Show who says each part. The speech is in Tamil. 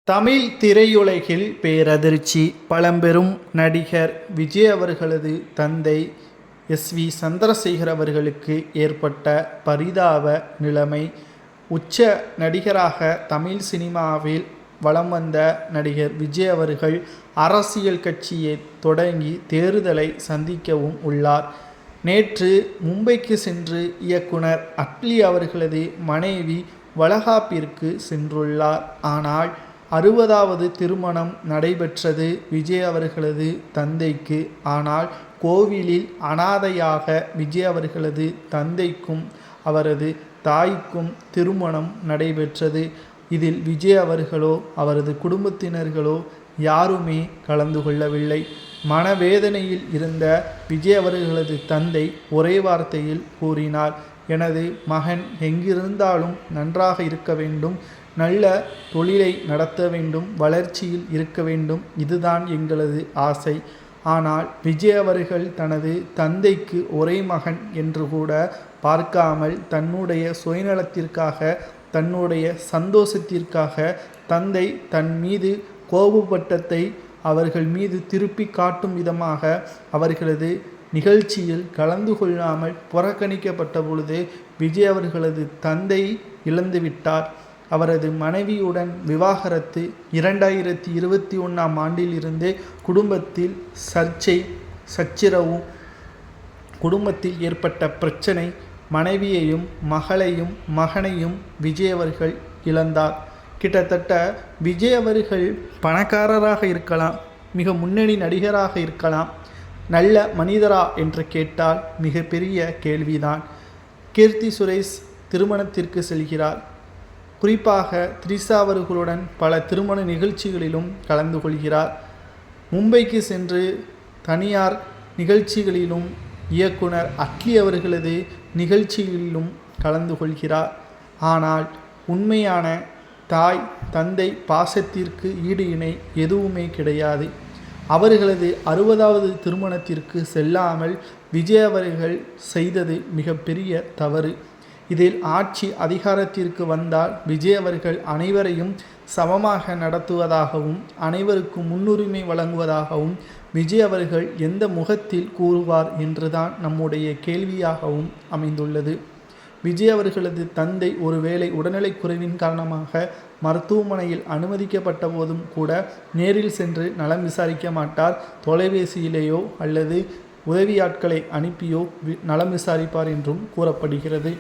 Speaker 1: தமிழ் திரையுலகில் பேரதிர்ச்சி. பழம்பெரும் நடிகர் விஜய் அவர்களது தந்தை எஸ்.வி. சந்திரசேகர் அவர்களுக்கு ஏற்பட்ட பரிதாப நிலைமை. உச்ச நடிகராக தமிழ் சினிமாவில் வலம் வந்த நடிகர் விஜய் அவர்கள் அரசியல் கட்சியை தொடங்கி தேர்தலை சந்திக்கவும் உள்ளார். நேற்று மும்பைக்கு சென்று இயக்குனர் அட்லி அவர்களது மனைவி வளகாப்பிற்கு சென்றுள்ளார். ஆனால் 60வது திருமணம் நடைபெற்றது விஜய் அவர்களது தந்தைக்கு. ஆனால் கோவிலில் அனாதையாக விஜய் அவர்களது தந்தைக்கும் அவரது தாய்க்கும் திருமணம் நடைபெற்றது. இதில் விஜய் அவர்களோ அவரது குடும்பத்தினர்களோ யாருமே கலந்து கொள்ளவில்லை. மனவேதனையில் இருந்த விஜய் அவர்களது தந்தை ஒரே வார்த்தையில் கூறினார், எனது மகன் எங்கிருந்தாலும் நன்றாக இருக்க வேண்டும், நல்ல தொழிலை நடத்த வேண்டும், வளர்ச்சியில் இருக்க வேண்டும், இதுதான் எங்களது ஆசை. ஆனால் விஜய் அவர்கள் தனது தந்தைக்கு ஒரே மகன் என்று கூட பார்க்காமல் தன்னுடைய சுயநலத்திற்காக, தன்னுடைய சந்தோஷத்திற்காக தந்தை தன் மீது கோபப்பட்டதை அவர்கள் மீது திருப்பி காட்டும் விதமாக அவர்களது நிகழ்ச்சியில் கலந்து கொள்ளாமல் புறக்கணிக்கப்பட்ட பொழுது விஜய் அவர்களது தந்தை இழந்துவிட்டார். அவரது மனைவியுடன் விவாகரத்து. 2021ஆம் ஆண்டிலிருந்து குடும்பத்தில் சச்சரவும், குடும்பத்தில் ஏற்பட்ட பிரச்சனை. மனைவியையும் மகளையும் மகனையும் விஜய் அவர்கள் இழந்தார். கிட்டத்தட்ட விஜய் அவர்கள் பணக்காரராக இருக்கலாம், மிக முன்னணி நடிகராக இருக்கலாம், நல்ல மனிதரா என்று கேட்டால் மிகப்பெரிய கேள்விதான். கீர்த்தி சுரேஷ் திருமணத்திற்கு செல்கிறார். குறிப்பாக த்ரிஷா அவர்களுடன் பல திருமண நிகழ்ச்சிகளிலும் கலந்து கொள்கிறார். மும்பைக்கு சென்று தனியார் நிகழ்ச்சிகளிலும் இயக்குனர் அட்லி அவர்களது நிகழ்ச்சிகளிலும் கலந்து கொள்கிறார். ஆனால் உண்மையான தாய் தந்தை பாசத்திற்கு ஈடு இணை எதுவுமே கிடையாது. அவர்களது 60வது திருமணத்திற்கு செல்லாமல் விஜய் அவர்கள் செய்தது மிகப்பெரிய தவறு. இதில் ஆட்சி அதிகாரத்திற்கு வந்தால் விஜய் அவர்கள் அனைவரையும் சமமாக நடத்துவதாகவும் அனைவருக்கும் முன்னுரிமை வழங்குவதாகவும் விஜய் அவர்கள் எந்த முகத்தில் கூறுவார் என்றுதான் நம்முடைய கேள்வியாகவும் அமைந்துள்ளது. விஜய் அவர்களது தந்தை ஒருவேளை உடல்நலக் குறைவின் காரணமாக மருத்துவமனையில் அனுமதிக்கப்பட்ட போதும் கூட நேரில் சென்று நலம் விசாரிக்க மாட்டார். தொலைபேசியிலேயோ அல்லது உதவியாட்களை அனுப்பியோ நலம் விசாரிப்பார் என்றும் கூறப்படுகிறது.